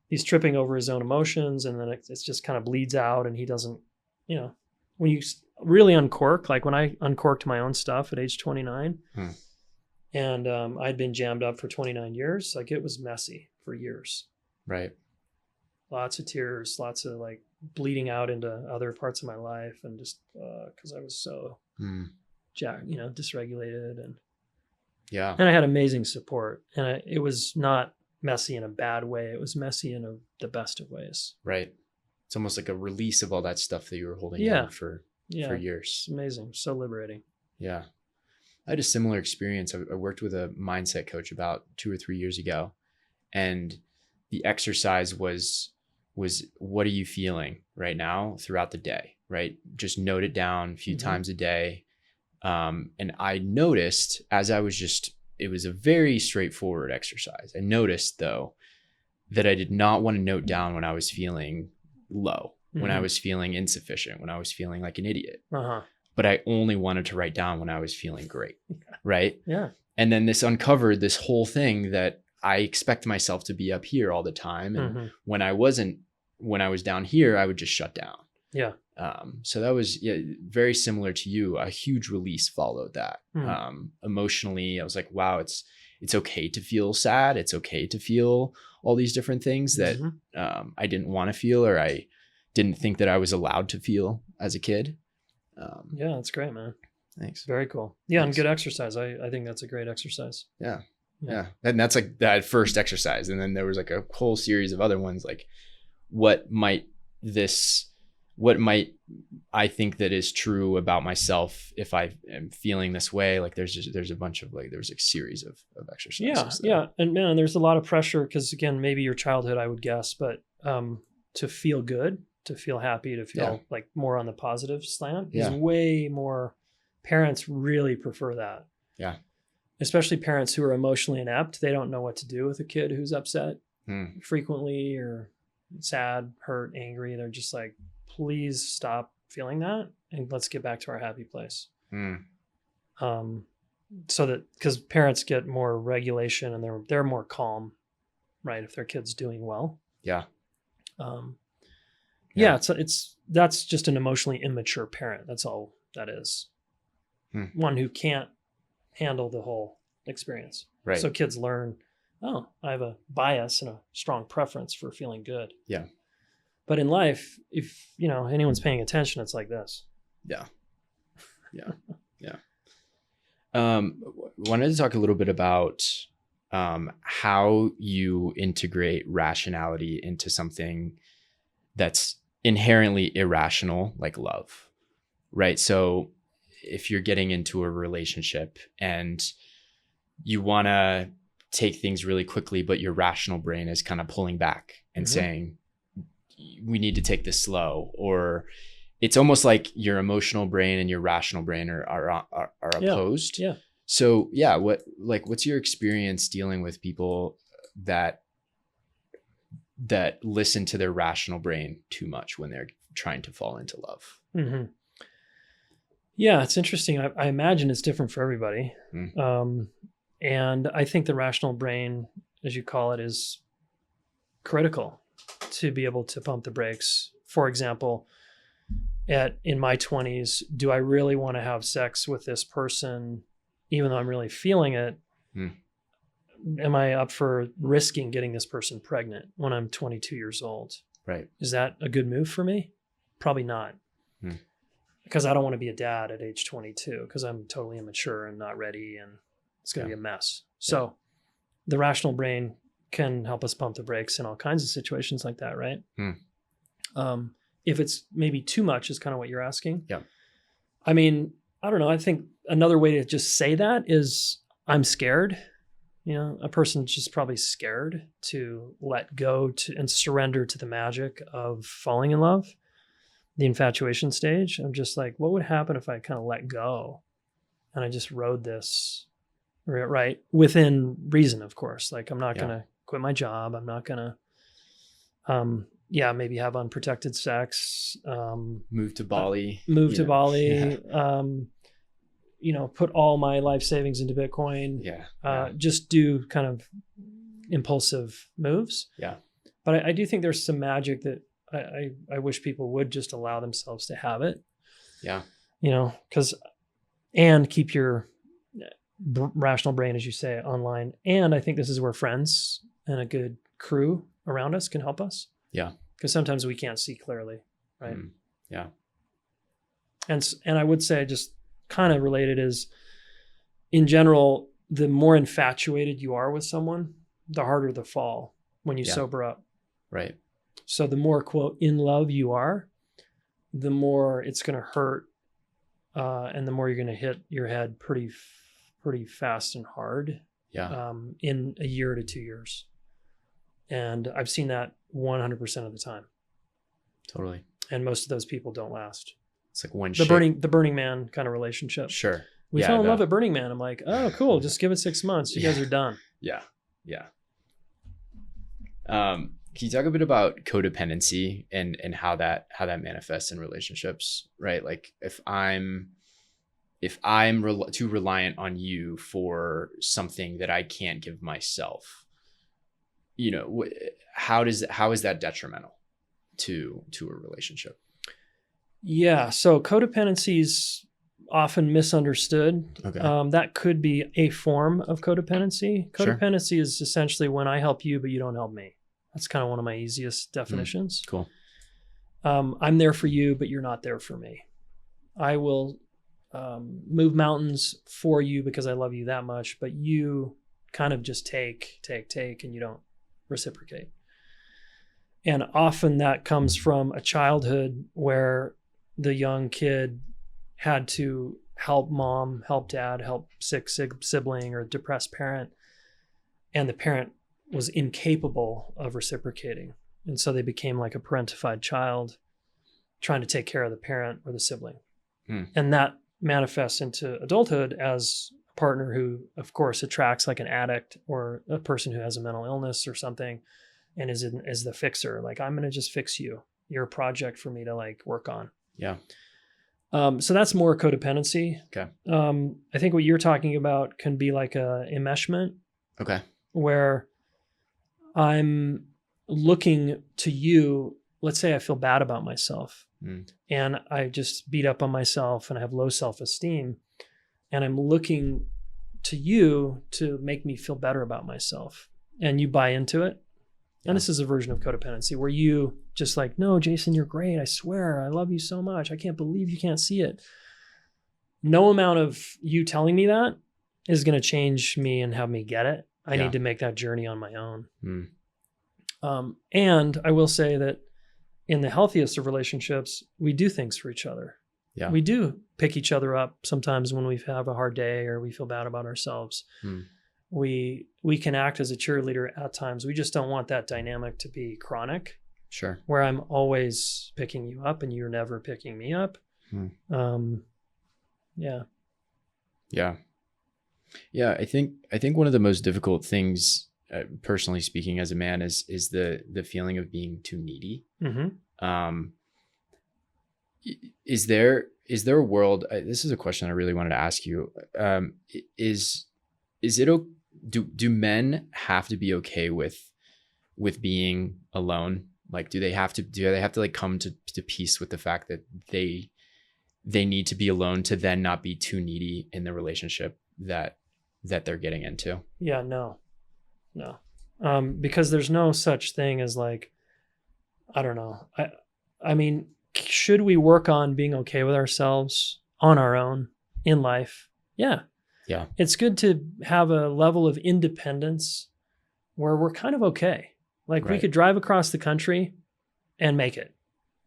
Speaker 2: he's tripping over his own emotions. And then it's just kind of bleeds out and he doesn't, when you really uncork, like when I uncorked my own stuff at age 29 and I'd been jammed up for 29 years, like it was messy for years. Right. Lots of tears, lots of like bleeding out into other parts of my life and just because I was so dysregulated and I had amazing support and it was not messy in a bad way. It was messy in the best of ways. Right. It's almost like a release of all that stuff that you were holding on for years. It's amazing. So liberating. Yeah. I had a similar experience. I worked with a mindset coach about 2 or 3 years ago. And the exercise was what are you feeling right now throughout the day, right? Just note it down a few times a day. And I noticed it was a very straightforward exercise. I noticed though, that I did not want to note down when I was feeling low, when I was feeling insufficient, when I was feeling like an idiot. But I only wanted to write down when I was feeling great. Right. Yeah. And then this uncovered this whole thing that I expect myself to be up here all the time. And when I was down here, I would just shut down. Yeah. So that was very similar to you. A huge release followed that. Emotionally, I was like, wow, it's okay to feel sad. It's okay to feel all these different things that I didn't want to feel or I didn't think that I was allowed to feel as a kid. Yeah, that's great, man. Thanks. Very cool. Yeah, thanks. And good exercise. I think that's a great exercise. Yeah. Yeah. And that's like that first exercise. And then there was like a whole series of other ones, like what might I think that is true about myself if I am feeling this way? Like there's a bunch of there's a series of exercises. Yeah. And man, there's a lot of pressure because again, maybe your childhood, I would guess, but to feel good, to feel happy, to feel like more on the positive slant is way more. Parents really prefer that. Yeah. Especially parents who are emotionally inept. They don't know what to do with a kid who's upset frequently or sad, hurt, angry, they're just like, please stop feeling that and let's get back to our happy place. So that, because parents get more regulation and they're more calm, right, if their kid's doing well.
Speaker 1: Yeah.
Speaker 2: That's just an emotionally immature parent. That's all that is. One who can't handle the whole experience.
Speaker 1: Right.
Speaker 2: So kids learn, oh, I have a bias and a strong preference for feeling good.
Speaker 1: Yeah.
Speaker 2: But in life, if anyone's paying attention, it's like this.
Speaker 1: Yeah. Yeah. Yeah. Wanted to talk a little bit about how you integrate rationality into something that's inherently irrational, like love, right? So if you're getting into a relationship and you want to take things really quickly, but your rational brain is kind of pulling back and saying, we need to take this slow, or it's almost like your emotional brain and your rational brain are opposed.
Speaker 2: Yeah.
Speaker 1: So what's your experience dealing with people that listen to their rational brain too much when they're trying to fall into love?
Speaker 2: Mm-hmm. Yeah, it's interesting. I imagine it's different for everybody. And I think the rational brain, as you call it, is critical to be able to pump the brakes. For example, in my 20s, do I really want to have sex with this person, even though I'm really feeling it? Am I up for risking getting this person pregnant when I'm 22 years old?
Speaker 1: Right.
Speaker 2: Is that a good move for me? Probably not. Because I don't want to be a dad at age 22 because I'm totally immature and not ready, and it's going to be a mess. So the rational brain can help us pump the brakes in all kinds of situations like that, right? If it's maybe too much is kind of what you're asking.
Speaker 1: Yeah.
Speaker 2: I mean, I don't know. I think another way to just say that is I'm scared. A person's just probably scared to let go and surrender to the magic of falling in love, the infatuation stage. I'm just like, what would happen if I kind of let go and I just rode this, right? Within reason, of course. Like, I'm not going to quit my job. I'm not going to, maybe have unprotected sex.
Speaker 1: Move to Bali.
Speaker 2: Put all my life savings into Bitcoin. Just do kind of impulsive moves. Yeah. But I do think there's some magic that I wish people would just allow themselves to have it. Yeah. And keep your rational brain, as you say, online. And I think this is where friends and a good crew around us can help us. Yeah. Because sometimes we can't see clearly. Right. Yeah. And I would say, just kind of related, is in general, the more infatuated you are with someone, the harder the fall when you sober up. Right. So the more, quote, in love you are, the more it's going to hurt. And the more you're going to hit your head pretty fast and hard. Yeah. In a year to 2 years. And I've seen that 100% of the time. Totally. And most of those people don't last. It's like the Burning Man kind of relationship. Sure. We fell in love at Burning Man. I'm like, oh, cool. Just give it 6 months. You guys are done. Yeah. Yeah. Can
Speaker 1: you talk a bit about codependency and how that manifests in relationships, right? Like if I'm too reliant on you for something that I can't give myself, how is that detrimental to a relationship?
Speaker 2: Yeah. So codependency is often misunderstood. Okay. That could be a form of codependency. Codependency is essentially when I help you, but you don't help me. That's kind of one of my easiest definitions. Cool. I'm there for you, but you're not there for me. I will move mountains for you because I love you that much, but you kind of just take, and you don't reciprocate. And often that comes from a childhood where the young kid had to help mom, help dad, help sick sibling or depressed parent. And the parent was incapable of reciprocating. And so they became like a parentified child trying to take care of the parent or the sibling. And that manifests into adulthood as a partner who, of course, attracts like an addict or a person who has a mental illness or something and is the fixer. Like, I'm going to just fix you. You're a project for me to like work on.
Speaker 1: Yeah.
Speaker 2: So that's more codependency.
Speaker 1: Okay.
Speaker 2: I think what you're talking about can be like a enmeshment.
Speaker 1: Okay.
Speaker 2: Where I'm looking to you. Let's say I feel bad about myself and I just beat up on myself and I have low self-esteem, and I'm looking to you to make me feel better about myself, and you buy into it. Yeah. And this is a version of codependency where you just like, no, Jayson, you're great. I swear, I love you so much. I can't believe you can't see it. No amount of you telling me that is going to change me and have me get it. I need to make that journey on my own. And I will say that in the healthiest of relationships, we do things for each other. Yeah. We do pick each other up sometimes when we have a hard day or we feel bad about ourselves. We can act as a cheerleader at times. We just don't want that dynamic to be chronic.
Speaker 1: Sure.
Speaker 2: Where I'm always picking you up and you're never picking me up. Yeah.
Speaker 1: Yeah. Yeah. I think one of the most difficult things, personally speaking, as a man, is the feeling of being too needy. Is there a world? This is a question I really wanted to ask you. Is it do men have to be okay with being alone? Like, do they have to like come to peace with the fact that they need to be alone to then not be too needy in the relationship that they're getting into?
Speaker 2: Yeah, no. Because there's no such thing as like, I don't know. I mean, should we work on being okay with ourselves on our own in life? Yeah. Yeah. It's good to have a level of independence where we're kind of okay. Like we could drive across the country and make it.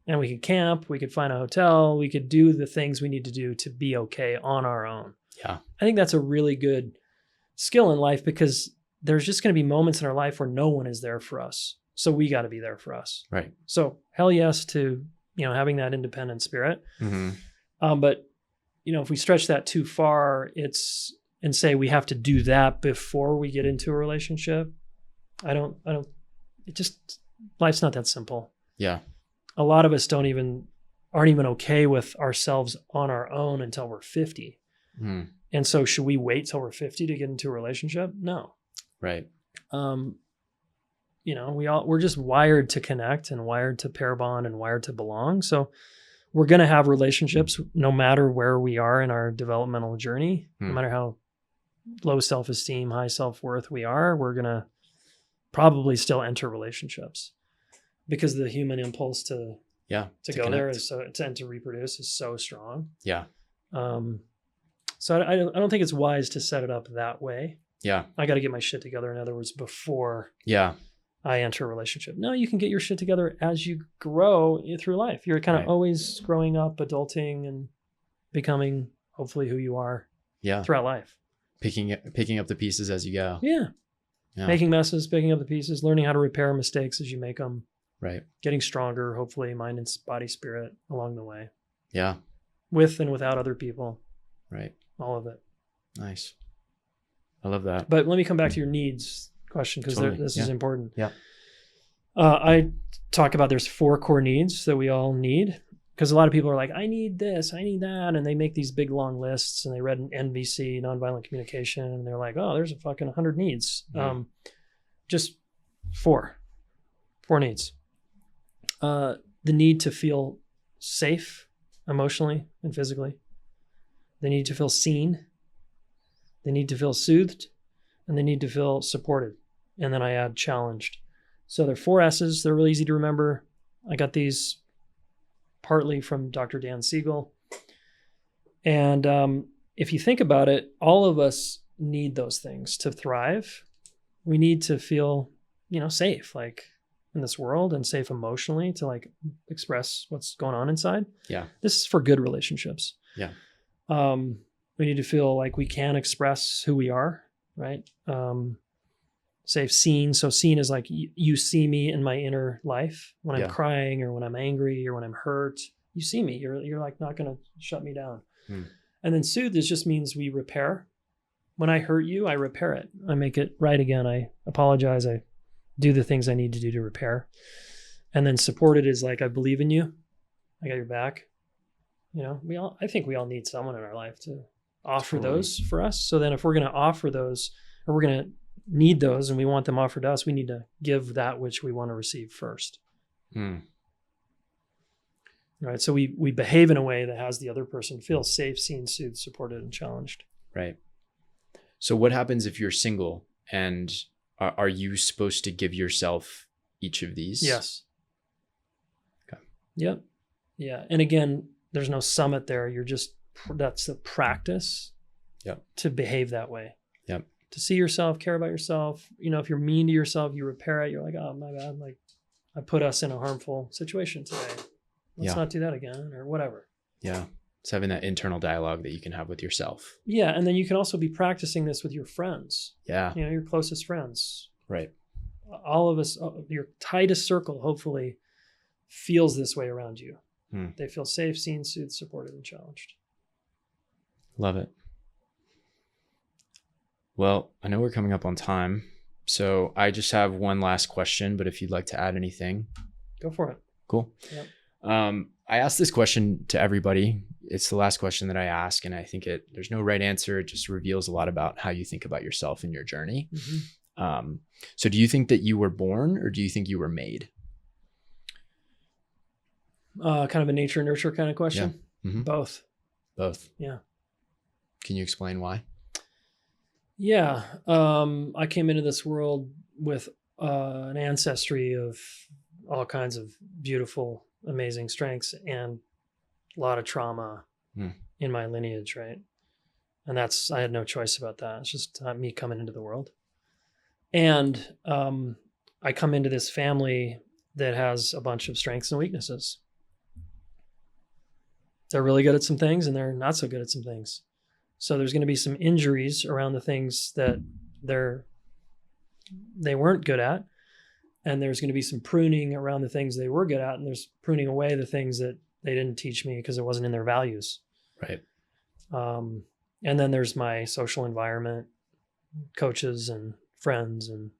Speaker 2: And we could camp, we could find a hotel, we could do the things we need to do to be okay on our own. Yeah. I think that's a really good skill in life, because there's just going to be moments in our life where no one is there for us. So we got to be there for us. Right. So hell yes to, having that independent spirit. But, if we stretch that too far, and say we have to do that before we get into a relationship, life's not that simple. Yeah. A lot of us aren't even okay with ourselves on our own until we're 50. And so should we wait till we're 50 to get into a relationship? No. Right. We're just wired to connect and wired to pair bond and wired to belong. So we're going to have relationships no matter where we are in our developmental journey, no matter how low self-esteem, high self-worth we are, we're going to probably still enter relationships, because the human impulse to go connect there is to reproduce is so strong. Yeah. So I don't think it's wise to set it up that way. Yeah. I got to get my shit together, in other words, before I enter a relationship. No, you can get your shit together as you grow through life. You're kind of always growing up, adulting, and becoming hopefully who you are throughout life.
Speaker 1: Picking up the pieces as you go.
Speaker 2: Yeah. Making messes, picking up the pieces, learning how to repair mistakes as you make them. Right. Getting stronger, hopefully, mind and body, spirit along the way. Yeah. With and without other people. Right. All of it.
Speaker 1: Nice. I love that.
Speaker 2: But let me come back to your needs question, because this is important. Yeah. I talk about there's 4 core needs that we all need, because a lot of people are like, I need this, I need that. And they make these big long lists, and they read an NVC, nonviolent communication, and they're like, oh, there's a fucking 100 needs. Just 4 needs. The need to feel safe emotionally and physically. They need to feel seen. They need to feel soothed, and they need to feel supported. And then I add challenged. So they're 4 S's. They're really easy to remember. I got these partly from Dr. Dan Siegel. And if you think about it, all of us need those things to thrive. We need to feel, safe, like in this world, and safe emotionally to like express what's going on inside. Yeah. This is for good relationships. Yeah. We need to feel like we can express who we are, right? Safe, seen. So seen is like you see me in my inner life when I'm crying, or when I'm angry, or when I'm hurt. You see me. You're like not going to shut me down. And then soothed just means we repair. When I hurt you, I repair it. I make it right again. I apologize. I do the things I need to do to repair. And then supported is like, I believe in you. I got your back. You know, I think we all need someone in our life to offer those for us. So then if we're going to offer those, or we're going to need those and we want them offered to us, we need to give that which we want to receive first. Right. So we behave in a way that has the other person feel safe, seen, soothed, supported, and challenged.
Speaker 1: Right. So what happens if you're single, and are you supposed to give yourself each of these?
Speaker 2: Yes.
Speaker 1: Okay.
Speaker 2: Yep. Yeah. And again, there's no summit there. That's the practice.
Speaker 1: Yep.
Speaker 2: To behave that way.
Speaker 1: Yep.
Speaker 2: To see yourself, care about yourself. You know, if you're mean to yourself, you repair it. You're like, oh, my bad. Like, I put us in a harmful situation today. Let's not do that again, or whatever.
Speaker 1: Yeah. It's having that internal dialogue that you can have with yourself.
Speaker 2: Yeah. And then you can also be practicing this with your friends.
Speaker 1: Yeah.
Speaker 2: You know, your closest friends.
Speaker 1: Right.
Speaker 2: All of us, your tightest circle, hopefully feels this way around you. They feel safe, seen, soothed, supported, and challenged.
Speaker 1: Love it. Well, I know we're coming up on time, so I just have one last question, but if you'd like to add anything.
Speaker 2: Go for it.
Speaker 1: Cool.
Speaker 2: Yep.
Speaker 1: I ask this question to everybody. It's the last question that I ask, and I think there's no right answer. It just reveals a lot about how you think about yourself and your journey. Mm-hmm. So do you think that you were born, or do you think you were made?
Speaker 2: Kind of a nature nurture kind of question.
Speaker 1: Yeah. Mm-hmm.
Speaker 2: Both. Yeah.
Speaker 1: Can you explain why?
Speaker 2: Yeah. I came into this world with an ancestry of all kinds of beautiful, amazing strengths and a lot of trauma in my lineage, right? And I had no choice about that. It's just me coming into the world. And I come into this family that has a bunch of strengths and weaknesses. They're really good at some things and they're not so good at some things. So there's going to be some injuries around the things that they weren't good at. And there's going to be some pruning around the things they were good at. And there's pruning away the things that they didn't teach me because it wasn't in their values.
Speaker 1: Right.
Speaker 2: And then there's my social environment, coaches and friends, and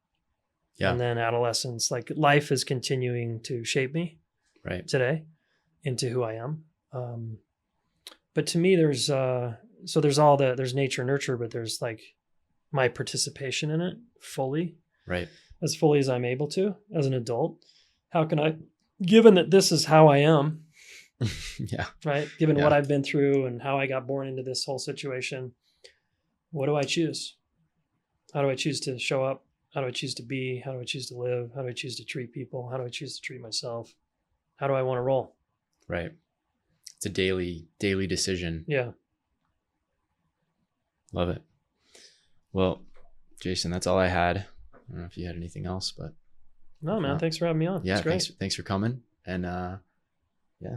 Speaker 2: then adolescence. Like, life is continuing to shape me today into who I am. But to me, there's nature nurture, but there's like my participation in it fully,
Speaker 1: right?
Speaker 2: As fully as I'm able to as an adult. How can I, given that this is how I am, right? Given what I've been through and how I got born into this whole situation, what do I choose? How do I choose to show up? How do I choose to be? How do I choose to live? How do I choose to treat people? How do I choose to treat myself? How do I want to roll?
Speaker 1: Right. It's a daily decision.
Speaker 2: Yeah.
Speaker 1: Love it. Well, Jayson, that's all I had. I don't know if you had anything else, but
Speaker 2: no, man. Thanks for having me on.
Speaker 1: Yeah. Thanks for coming. And yeah.